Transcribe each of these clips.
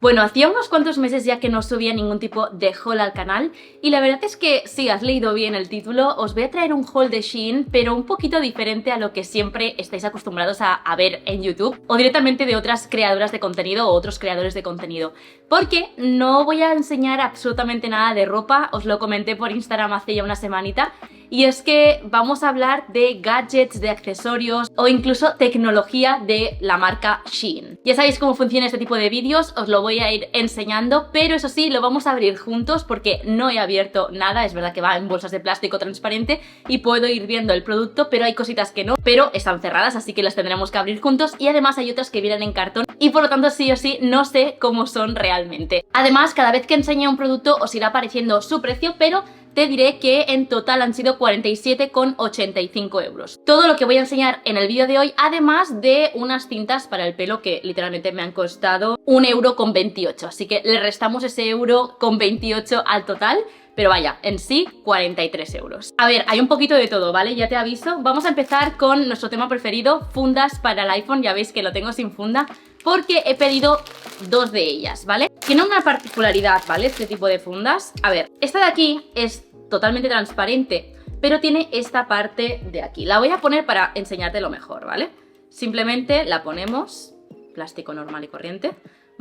Bueno, hacía unos cuantos meses ya que no subía ningún tipo de haul al canal y la verdad es que sí, has leído bien el título, os voy a traer un haul de Shein, pero un poquito diferente a lo que siempre estáis acostumbrados a ver en YouTube o directamente de otras creadoras de contenido o otros creadores de contenido. Porque no voy a enseñar absolutamente nada de ropa, os lo comenté por Instagram hace ya una semanita, y es que vamos a hablar de gadgets, de accesorios o incluso tecnología de la marca Shein. Ya sabéis cómo funciona este tipo de vídeos, os lo voy a ir enseñando, pero eso sí, lo vamos a abrir juntos porque no he abierto nada. Es verdad que va en bolsas de plástico transparente y puedo ir viendo el producto, pero hay cositas que no, pero están cerradas, así que las tendremos que abrir juntos, y además hay otras que vienen en cartón y por lo tanto sí o sí no sé cómo son realmente. Además, cada vez que enseñe un producto os irá apareciendo su precio, pero te diré que en total han sido 47,85 euros. Todo lo que voy a enseñar en el vídeo de hoy, además de unas cintas para el pelo que literalmente me han costado 1,28 €. Así que le restamos ese 1,28 € al total. Pero vaya, en sí, 43 euros. A ver, hay un poquito de todo, ¿vale? Ya te aviso. Vamos a empezar con nuestro tema preferido, fundas para el iPhone. Ya veis que lo tengo sin funda porque he pedido dos de ellas, ¿vale? Tiene una particularidad, ¿vale? Este tipo de fundas. A ver, esta de aquí es totalmente transparente, pero tiene esta parte de aquí. La voy a poner para enseñártelo mejor, ¿vale? Simplemente la ponemos, plástico normal y corriente.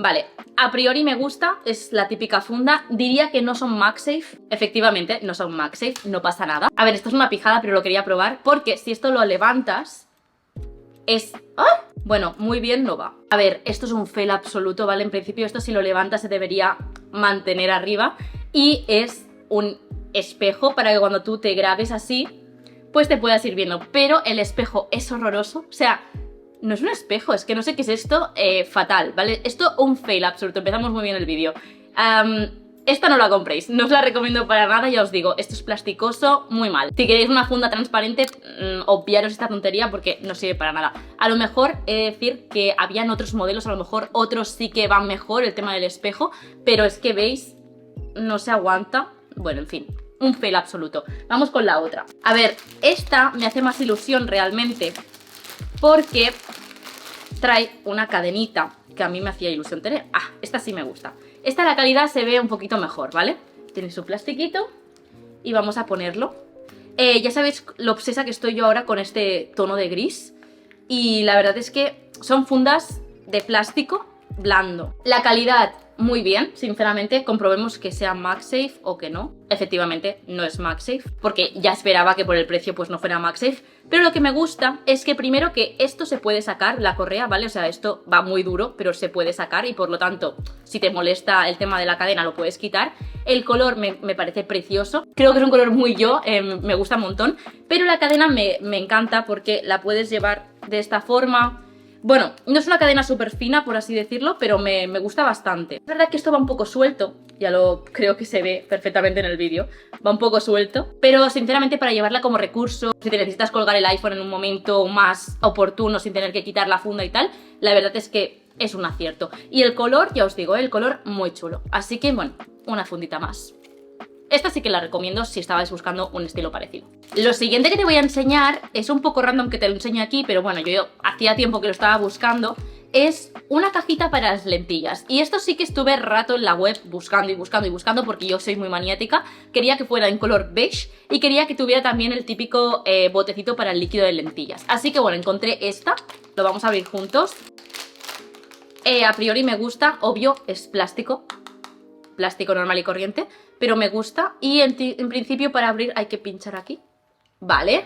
Vale, a priori me gusta, es la típica funda. Diría que no son MagSafe, efectivamente no son MagSafe, no pasa nada. A ver, esto es una pijada, pero lo quería probar porque si esto lo levantas es... ¡Ah! Bueno, muy bien no va. A ver, esto es un fail absoluto, ¿vale? En principio esto si lo levantas se debería mantener arriba y es un espejo para que cuando tú te grabes así pues te puedas ir viendo, pero el espejo es horroroso, o sea... No es un espejo, es que no sé qué es esto, fatal, ¿vale? Esto un fail absoluto, empezamos muy bien el vídeo. Esta no la compréis, no os la recomiendo para nada, ya os digo, esto es plasticoso, muy mal. Si queréis una funda transparente, obviaros esta tontería porque no sirve para nada. A lo mejor he de decir que habían otros modelos, a lo mejor otros sí que van mejor el tema del espejo, pero es que veis, no se aguanta, bueno, en fin. Un fail absoluto. Vamos con la otra. A ver, esta me hace más ilusión realmente porque trae una cadenita que a mí me hacía ilusión tener. Ah, esta sí me gusta. Esta la calidad se ve un poquito mejor, ¿vale? Tiene su plastiquito y vamos a ponerlo. Ya sabéis lo obsesa que estoy yo ahora con este tono de gris. Y la verdad es que son fundas de plástico blando. La calidad... muy bien, sinceramente, comprobemos que sea MagSafe o que no. Efectivamente, no es MagSafe, porque ya esperaba que por el precio pues no fuera MagSafe. Pero lo que me gusta es que primero que esto se puede sacar, la correa, ¿vale? O sea, esto va muy duro, pero se puede sacar y por lo tanto, si te molesta el tema de la cadena, lo puedes quitar. El color me parece precioso, creo que es un color muy yo, me gusta un montón. Pero la cadena me encanta porque la puedes llevar de esta forma... Bueno, no es una cadena súper fina, por así decirlo, pero me gusta bastante. Es verdad que esto va un poco suelto, ya lo creo que se ve perfectamente en el vídeo. Va un poco suelto, pero sinceramente para llevarla como recurso, si te necesitas colgar el iPhone en un momento más oportuno sin tener que quitar la funda y tal, la verdad es que es un acierto. Y el color, ya os digo, el color muy chulo. Así que bueno, una fundita más. Esta sí que la recomiendo si estabais buscando un estilo parecido. Lo siguiente que te voy a enseñar es un poco random que te lo enseño aquí, pero bueno, yo hacía tiempo que lo estaba buscando. Es una cajita para las lentillas. Y esto sí que estuve rato en la web buscando y buscando y buscando porque yo soy muy maniática. Quería que fuera en color beige y quería que tuviera también el típico botecito para el líquido de lentillas. Así que bueno, encontré esta. Lo vamos a abrir juntos. A priori me gusta, obvio, es plástico normal y corriente, pero me gusta. Y en principio para abrir hay que pinchar aquí, ¿vale?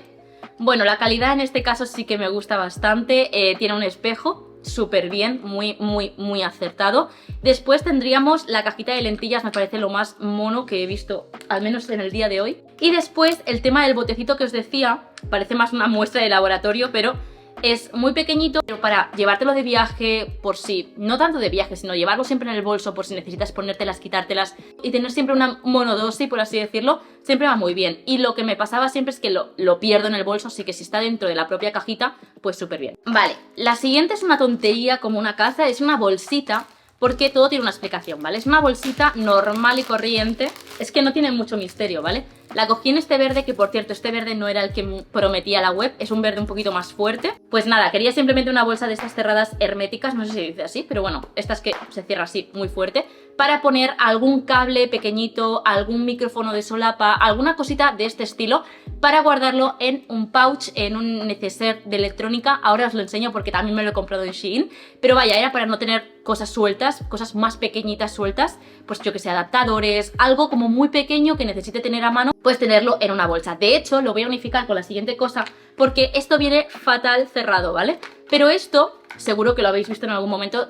Bueno, la calidad en este caso sí que me gusta bastante. Tiene un espejo, súper bien, muy acertado. Después tendríamos la cajita de lentillas, me parece lo más mono que he visto, al menos en el día de hoy. Y después el tema del botecito que os decía, parece más una muestra de laboratorio, pero... es muy pequeñito, pero para llevártelo de viaje por si, no tanto de viaje, sino llevarlo siempre en el bolso por si necesitas ponértelas, quitártelas y tener siempre una monodosis, por así decirlo, siempre va muy bien. Y lo que me pasaba siempre es que lo pierdo en el bolso, así que si está dentro de la propia cajita, pues súper bien. Vale, la siguiente es una tontería como una caza, es una bolsita porque todo tiene una explicación, ¿vale? Es una bolsita normal y corriente, es que no tiene mucho misterio, ¿vale? La cogí en este verde, que por cierto, este verde no era el que prometía la web, es un verde un poquito más fuerte. Pues nada, quería simplemente una bolsa de estas cerradas herméticas, no sé si se dice así, pero bueno, estas que se cierra así muy fuerte, para poner algún cable pequeñito, algún micrófono de solapa, alguna cosita de este estilo, para guardarlo en un pouch, en un neceser de electrónica. Ahora os lo enseño porque también me lo he comprado en Shein, pero vaya, era para no tener cosas sueltas, cosas más pequeñitas sueltas, pues yo que sé, adaptadores, algo como muy pequeño que necesite tener a mano, pues tenerlo en una bolsa. De hecho, lo voy a unificar con la siguiente cosa, porque esto viene fatal cerrado, ¿vale? Pero esto, seguro que lo habéis visto en algún momento,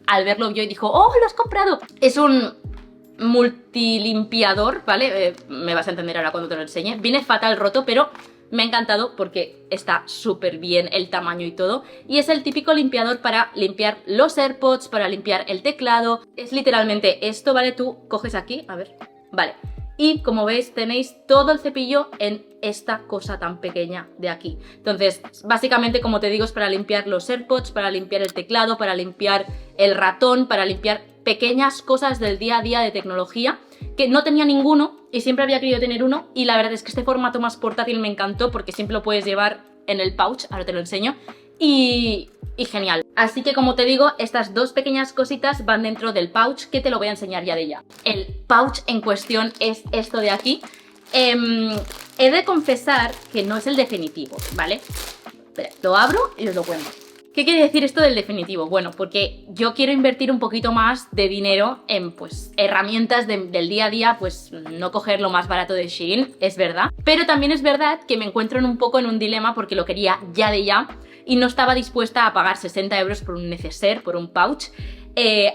al verlo vio y dijo, ¡oh, lo has comprado! Es un multilimpiador, ¿vale? Me vas a entender ahora cuando te lo enseñe. Viene fatal roto, pero me ha encantado porque está súper bien el tamaño y todo. Y es el típico limpiador para limpiar los AirPods, para limpiar el teclado. Es literalmente esto, ¿vale? Tú coges aquí, a ver, vale. Y como veis tenéis todo el cepillo en esta cosa tan pequeña de aquí. Entonces, básicamente, como te digo, es para limpiar los AirPods, para limpiar el teclado, para limpiar el ratón, para limpiar pequeñas cosas del día a día de tecnología, que no tenía ninguno y siempre había querido tener uno, y la verdad es que este formato más portátil me encantó porque siempre lo puedes llevar en el pouch, ahora te lo enseño, y genial. Así que, como te digo, estas dos pequeñas cositas van dentro del pouch, que te lo voy a enseñar ya de ya. El pouch en cuestión es esto de aquí. He de confesar que no es el definitivo, ¿vale? Espera, lo abro y os lo cuento. ¿Qué quiere decir esto del definitivo? Bueno, porque yo quiero invertir un poquito más de dinero en, pues, herramientas del día a día, pues no coger lo más barato de Shein, es verdad. Pero también es verdad que me encuentro un poco en un dilema porque lo quería ya de ya y no estaba dispuesta a pagar 60 euros por un neceser, por un pouch,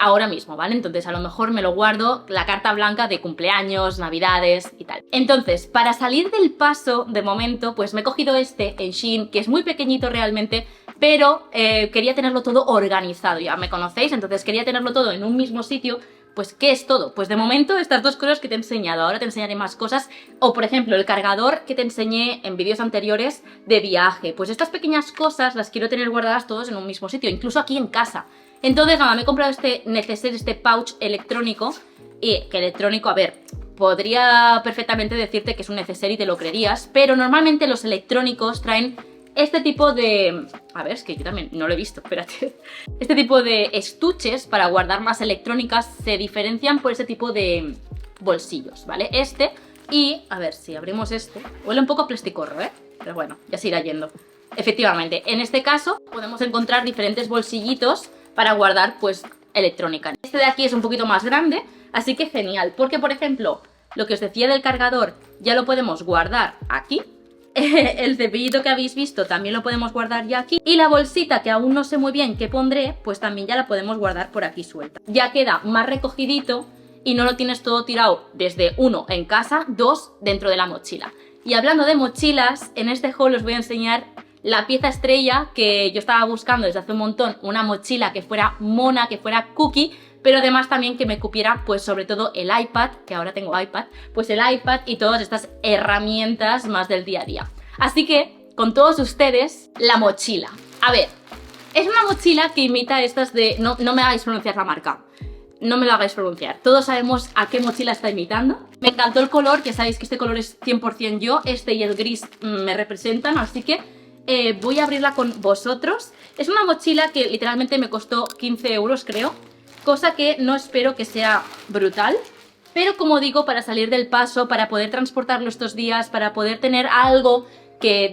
ahora mismo, ¿vale? Entonces a lo mejor me lo guardo, la carta blanca de cumpleaños, navidades y tal. Entonces, para salir del paso, de momento, pues me he cogido este en Shein, que es muy pequeñito realmente, pero quería tenerlo todo organizado, ya me conocéis, entonces quería tenerlo todo en un mismo sitio. Pues, ¿qué es todo? Pues de momento estas dos cosas que te he enseñado, ahora te enseñaré más cosas. O por ejemplo, el cargador que te enseñé en vídeos anteriores de viaje. Pues estas pequeñas cosas las quiero tener guardadas todos en un mismo sitio, incluso aquí en casa. Entonces nada, me he comprado este neceser, este pouch electrónico. Y que electrónico, a ver, podría perfectamente decirte que es un neceser y te lo creerías, pero normalmente los electrónicos traen este tipo de... A ver, es que yo también no lo he visto, espérate. Este tipo de estuches para guardar más electrónicas se diferencian por ese tipo de bolsillos, ¿vale? Este y... A ver, si abrimos este... Huele un poco a plasticorro, ¿eh? Pero bueno, ya se irá yendo. Efectivamente, en este caso podemos encontrar diferentes bolsillitos para guardar, pues, electrónica. Este de aquí es un poquito más grande, así que genial. Porque, por ejemplo, lo que os decía del cargador ya lo podemos guardar aquí. El cepillito que habéis visto también lo podemos guardar ya aquí. Y la bolsita, que aún no sé muy bien qué pondré, pues también ya la podemos guardar por aquí suelta. Ya queda más recogidito y no lo tienes todo tirado desde, uno, en casa, dos, dentro de la mochila. Y hablando de mochilas, en este haul os voy a enseñar la pieza estrella que yo estaba buscando desde hace un montón, una mochila que fuera mona, que fuera cookie, pero además también que me cupiera, pues sobre todo el iPad, que ahora tengo iPad, pues el iPad y todas estas herramientas más del día a día. Así que, con todos ustedes, la mochila. A ver, es una mochila que imita estas de... No me hagáis pronunciar la marca. No me lo hagáis pronunciar. Todos sabemos a qué mochila está imitando. Me encantó el color, ya sabéis que este color es 100% yo. Este y el gris me representan, así que voy a abrirla con vosotros. Es una mochila que literalmente me costó 15 euros, creo. Cosa que no espero que sea brutal, pero como digo, para salir del paso, para poder transportarlo estos días, para poder tener algo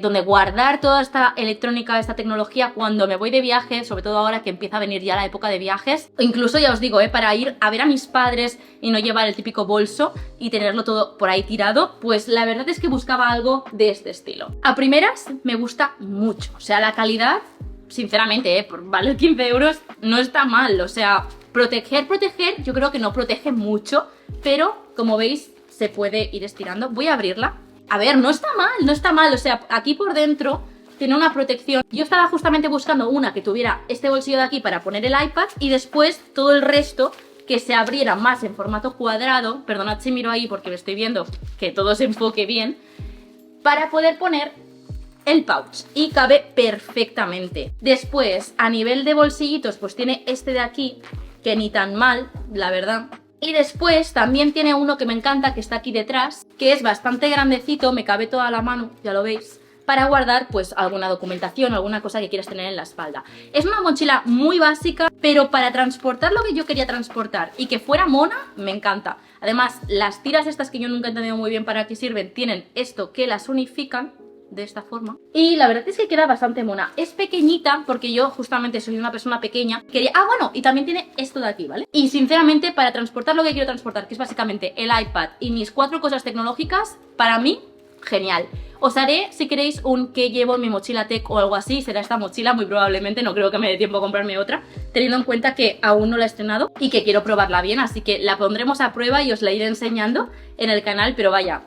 donde guardar toda esta electrónica, esta tecnología cuando me voy de viaje, sobre todo ahora que empieza a venir ya la época de viajes. O incluso, ya os digo, para ir a ver a mis padres y no llevar el típico bolso y tenerlo todo por ahí tirado, pues la verdad es que buscaba algo de este estilo. A primeras me gusta mucho, o sea, la calidad, sinceramente, por valer 15 euros no está mal, o sea... Proteger, yo creo que no protege mucho, pero como veis se puede ir estirando. Voy a abrirla. A ver, no está mal, o sea, aquí por dentro tiene una protección. Yo estaba justamente buscando una que tuviera este bolsillo de aquí para poner el iPad y después todo el resto que se abriera más en formato cuadrado. Perdonad si miro ahí porque me estoy viendo que todo se enfoque bien, para poder poner el pouch y cabe perfectamente. Después, a nivel de bolsillitos, pues tiene este de aquí, que ni tan mal, la verdad. Y después también tiene uno que me encanta, que está aquí detrás, que es bastante grandecito, me cabe toda la mano, ya lo veis, para guardar pues alguna documentación, alguna cosa que quieras tener en la espalda. Es una mochila muy básica, pero para transportar lo que yo quería transportar y que fuera mona, me encanta. Además, las tiras estas que yo nunca he entendido muy bien para qué sirven, tienen esto que las unifican de esta forma. Y la verdad es que queda bastante mona. Es pequeñita porque yo justamente soy una persona pequeña. Quería... Ah, bueno, y también tiene esto de aquí, ¿vale? Y sinceramente, para transportar lo que quiero transportar, que es básicamente el iPad y mis 4 cosas tecnológicas, para mí, genial. Os haré, si queréis, un que llevo en mi mochila tech o algo así. Será esta mochila, muy probablemente. No creo que me dé tiempo a comprarme otra, teniendo en cuenta que aún no la he estrenado y que quiero probarla bien. Así que la pondremos a prueba y os la iré enseñando en el canal. Pero vaya,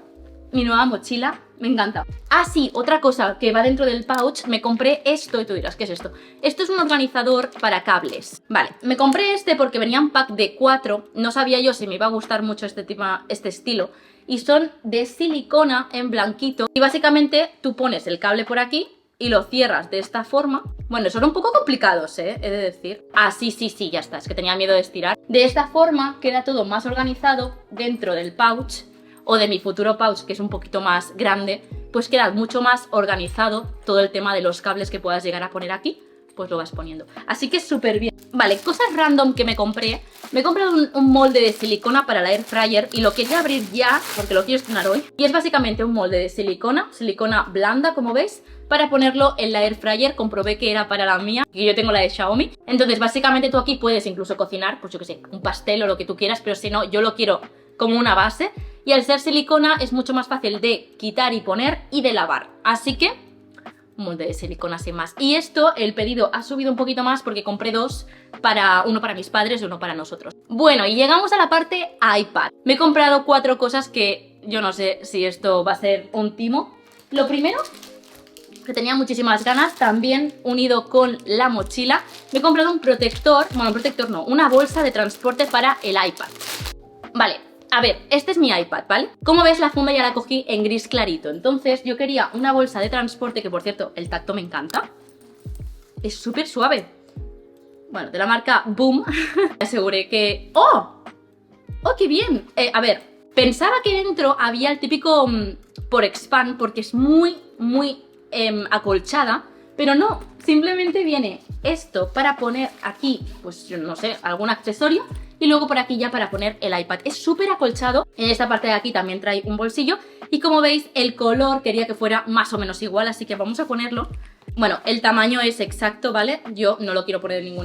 mi nueva mochila me encanta. Ah, sí, otra cosa que va dentro del pouch, me compré esto y tú dirás, ¿qué es esto? Esto es un organizador para cables. Vale, me compré este porque venía en pack de 4, no sabía yo si me iba a gustar mucho este estilo. Y son de silicona en blanquito. Y básicamente tú pones el cable por aquí y lo cierras de esta forma. Bueno, son un poco complicados, he de decir. Ah, sí, ya está, es que tenía miedo de estirar. De esta forma queda todo más organizado dentro del pouch, o de mi futuro pouch, que es un poquito más grande, pues queda mucho más organizado todo el tema de los cables que puedas llegar a poner aquí, pues lo vas poniendo. Así que súper bien. Vale, cosas random que me compré. Me he comprado un molde de silicona para la air fryer y lo quería abrir ya porque lo quiero estrenar hoy. Y es básicamente un molde de silicona blanda, como veis, para ponerlo en la air fryer. Comprobé que era para la mía, que yo tengo la de Xiaomi. Entonces básicamente tú aquí puedes incluso cocinar, pues yo que sé, un pastel o lo que tú quieras, pero si no, yo lo quiero como una base. Y al ser silicona es mucho más fácil de quitar y poner y de lavar. Así que, un molde de silicona sin más. Y esto, el pedido ha subido un poquito más porque compré 2, uno para mis padres y uno para nosotros. Bueno, y llegamos a la parte iPad. Me he comprado 4 cosas que yo no sé si esto va a ser un timo. Lo primero, que tenía muchísimas ganas, también unido con la mochila, me he comprado un protector, bueno, un protector no, una bolsa de transporte para el iPad. Vale. A ver, este es mi iPad, ¿vale? Como ves, la funda ya la cogí en gris clarito. Entonces yo quería una bolsa de transporte, que por cierto, el tacto me encanta. Es súper suave. Bueno, de la marca Boom. Me aseguré que... ¡Oh! ¡Oh, qué bien! A ver, pensaba que dentro había el típico por expand, porque es muy acolchada. Pero no, simplemente viene esto para poner aquí, pues yo no sé, algún accesorio. Y luego por aquí ya para poner el iPad. Es súper acolchado. En esta parte de aquí también trae un bolsillo. Y como veis, el color quería que fuera más o menos igual, así que vamos a ponerlo. Bueno, el tamaño es exacto, ¿vale? Yo no lo quiero poner en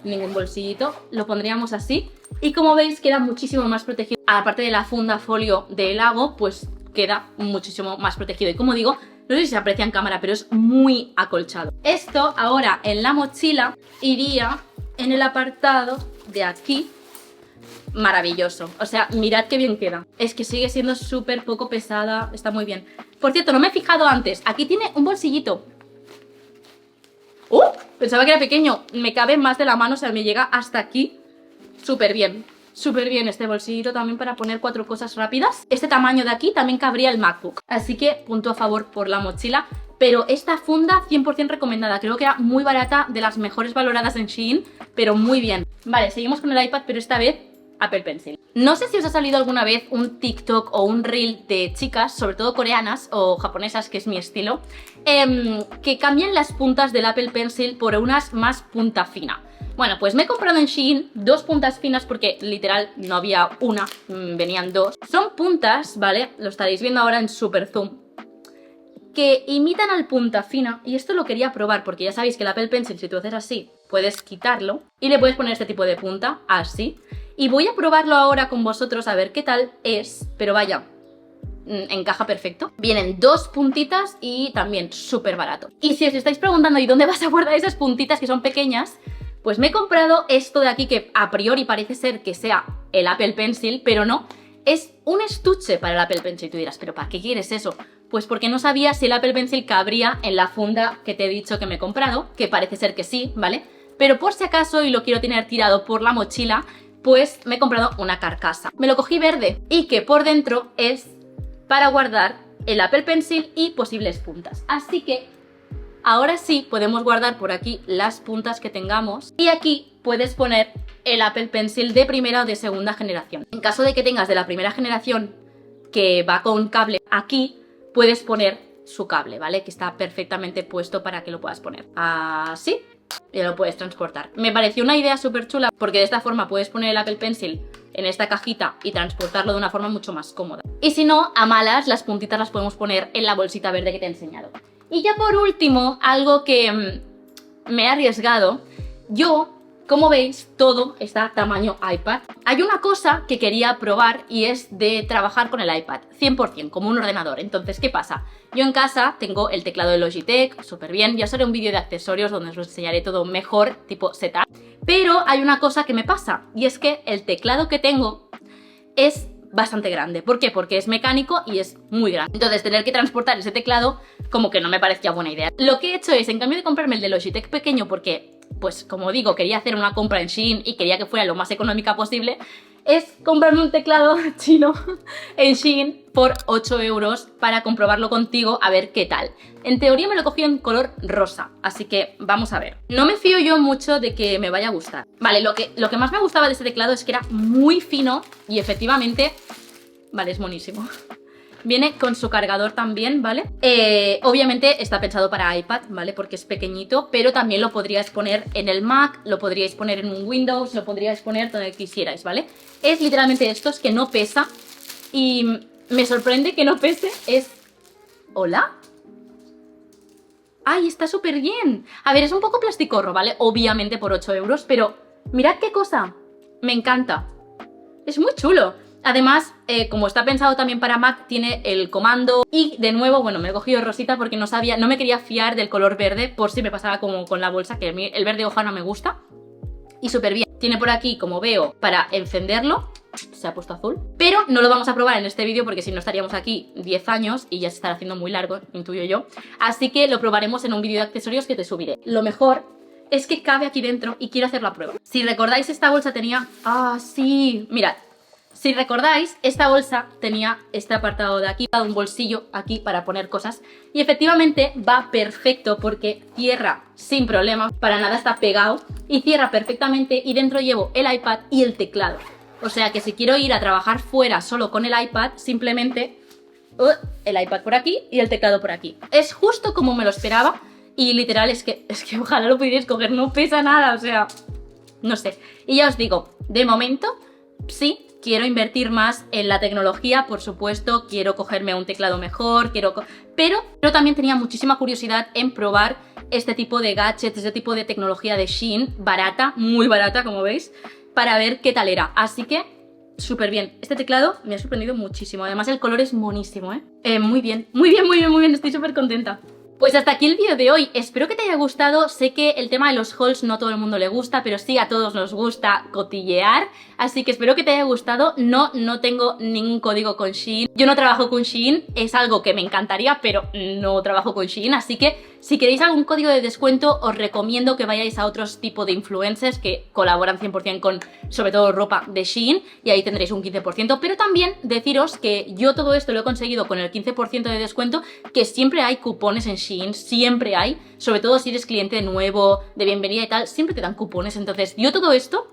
ningún bolsillito. Lo pondríamos así. Y como veis, queda muchísimo más protegido. Aparte de la funda folio de Lago, pues queda muchísimo más protegido. Y como digo, no sé si se aprecia en cámara, pero es muy acolchado. Esto ahora en la mochila iría en el apartado de aquí. Maravilloso, o sea, mirad qué bien queda. Es que sigue siendo súper poco pesada, está muy bien. Por cierto, no me he fijado antes, aquí tiene un bolsillito. Pensaba que era pequeño, me cabe más de la mano, o sea, me llega hasta aquí. Súper bien este bolsillito también para poner 4 cosas rápidas. Este tamaño de aquí también cabría el MacBook, así que punto a favor por la mochila. Pero esta funda 100% recomendada, creo que era muy barata, de las mejores valoradas en Shein, pero muy bien. Vale, seguimos con el iPad, pero esta vez Apple Pencil. No sé si os ha salido alguna vez un TikTok o un Reel de chicas, sobre todo coreanas o japonesas, que es mi estilo, que cambian las puntas del Apple Pencil por unas más punta fina. Bueno, pues me he comprado en Shein 2 puntas finas porque literal no había una, venían 2. Son puntas, ¿vale? Lo estaréis viendo ahora en super zoom, que imitan al punta fina, y esto lo quería probar porque ya sabéis que el Apple Pencil, si tú haces así, puedes quitarlo y le puedes poner este tipo de punta, así. Y voy a probarlo ahora con vosotros a ver qué tal es, pero vaya, encaja perfecto. Vienen 2 puntitas y también súper barato. Y si os estáis preguntando ¿y dónde vas a guardar esas puntitas que son pequeñas? Pues me he comprado esto de aquí que a priori parece ser que sea el Apple Pencil, pero no. Es un estuche para el Apple Pencil. Tú dirás, ¿pero para qué quieres eso? Pues porque no sabía si el Apple Pencil cabría en la funda que te he dicho que me he comprado, que parece ser que sí, ¿vale? Pero por si acaso, y lo quiero tener tirado por la mochila, pues me he comprado una carcasa. Me lo cogí verde y que por dentro es para guardar el Apple Pencil y posibles puntas. Así que ahora sí podemos guardar por aquí las puntas que tengamos y aquí puedes poner el Apple Pencil de primera o de segunda generación. En caso de que tengas de la primera generación que va con cable, aquí puedes poner su cable, ¿vale? Que está perfectamente puesto para que lo puedas poner así y lo puedes transportar. Me pareció una idea súper chula porque de esta forma puedes poner el Apple Pencil en esta cajita y transportarlo de una forma mucho más cómoda. Y si no, a malas, las puntitas las podemos poner en la bolsita verde que te he enseñado. Y ya por último, algo que me he arriesgado, yo, como veis, todo está tamaño iPad. Hay una cosa que quería probar y es de trabajar con el iPad, 100%, como un ordenador. Entonces, ¿qué pasa? Yo en casa tengo el teclado de Logitech, súper bien, ya os haré un vídeo de accesorios donde os lo enseñaré todo mejor, tipo setup. Pero hay una cosa que me pasa, y es que el teclado que tengo es bastante grande. ¿Por qué? Porque es mecánico y es muy grande. Entonces, tener que transportar ese teclado como que no me parecía buena idea. Lo que he hecho es, en cambio de comprarme el de Logitech pequeño porque, pues como digo, quería hacer una compra en Shein y quería que fuera lo más económica posible, es comprarme un teclado chino en Shein por 8 euros para comprobarlo contigo a ver qué tal. En teoría me lo cogí en color rosa, así que vamos a ver. No me fío yo mucho de que me vaya a gustar. Vale, lo que más me gustaba de este teclado es que era muy fino y efectivamente, vale, es monísimo. Viene con su cargador también, ¿vale? Obviamente está pensado para iPad, ¿vale? Porque es pequeñito, pero también lo podríais poner en el Mac, lo podríais poner en un Windows, lo podríais poner donde quisierais, ¿vale? Es literalmente estos que no pesa y me sorprende que no pese, es... ¿Hola? ¡Ay, está súper bien! A ver, es un poco plasticorro, ¿vale? Obviamente por 8 euros, pero mirad qué cosa, me encanta. Es muy chulo. Además, como está pensado también para Mac, tiene el comando y de nuevo, bueno, me he cogido rosita porque no me quería fiar del color verde por si me pasaba como con la bolsa, que el verde hoja no me gusta. Y súper bien. Tiene por aquí, como veo, para encenderlo. Se ha puesto azul. Pero no lo vamos a probar en este vídeo porque si no estaríamos aquí 10 años y ya se estará haciendo muy largo, intuyo yo. Así que lo probaremos en un vídeo de accesorios que te subiré. Lo mejor es que cabe aquí dentro y quiero hacer la prueba. Si recordáis, esta bolsa tenía... ¡Ah, sí! Mirad. Si recordáis, esta bolsa tenía este apartado de aquí, un bolsillo aquí para poner cosas y efectivamente va perfecto porque cierra sin problema, para nada está pegado y cierra perfectamente y dentro llevo el iPad y el teclado. O sea que si quiero ir a trabajar fuera solo con el iPad, simplemente el iPad por aquí y el teclado por aquí. Es justo como me lo esperaba y literal es que ojalá lo pudierais coger, no pesa nada, o sea, no sé. Y ya os digo, de momento, sí, quiero invertir más en la tecnología, por supuesto, quiero cogerme un teclado mejor, pero también tenía muchísima curiosidad en probar este tipo de gadgets, este tipo de tecnología de Shein, barata, muy barata, como veis, para ver qué tal era. Así que, súper bien. Este teclado me ha sorprendido muchísimo. Además, el color es monísimo, ¿eh? Muy bien, muy bien, muy bien, muy bien. Estoy súper contenta. Pues hasta aquí el vídeo de hoy, espero que te haya gustado. Sé que el tema de los hauls no a todo el mundo le gusta, pero sí a todos nos gusta cotillear, así que espero que te haya gustado. No tengo ningún código con Shein, yo no trabajo con Shein, es algo que me encantaría, pero no trabajo con Shein, así que si queréis algún código de descuento os recomiendo que vayáis a otros tipos de influencers que colaboran 100% con, sobre todo, ropa de Shein, y ahí tendréis un 15%, pero también deciros que yo todo esto lo he conseguido con el 15% de descuento, que siempre hay cupones en Shein, siempre hay, sobre todo si eres cliente nuevo, de bienvenida y tal, siempre te dan cupones. Entonces yo todo esto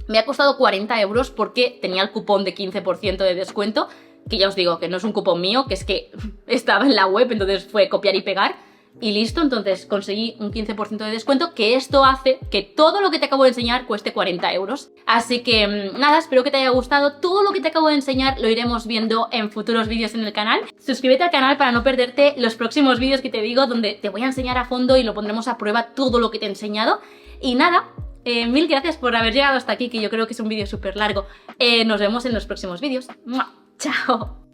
me ha costado 40 euros porque tenía el cupón de 15% de descuento, que ya os digo que no es un cupón mío, que es que estaba en la web, entonces fue copiar y pegar y listo. Entonces conseguí un 15% de descuento, que esto hace que todo lo que te acabo de enseñar cueste 40 euros. Así que nada, espero que te haya gustado. Todo lo que te acabo de enseñar lo iremos viendo en futuros vídeos en el canal. Suscríbete al canal para no perderte los próximos vídeos que te digo, donde te voy a enseñar a fondo y lo pondremos a prueba todo lo que te he enseñado. Y nada, mil gracias por haber llegado hasta aquí, que yo creo que es un vídeo súper largo. Nos vemos en los próximos vídeos. ¡Mua! ¡Chao!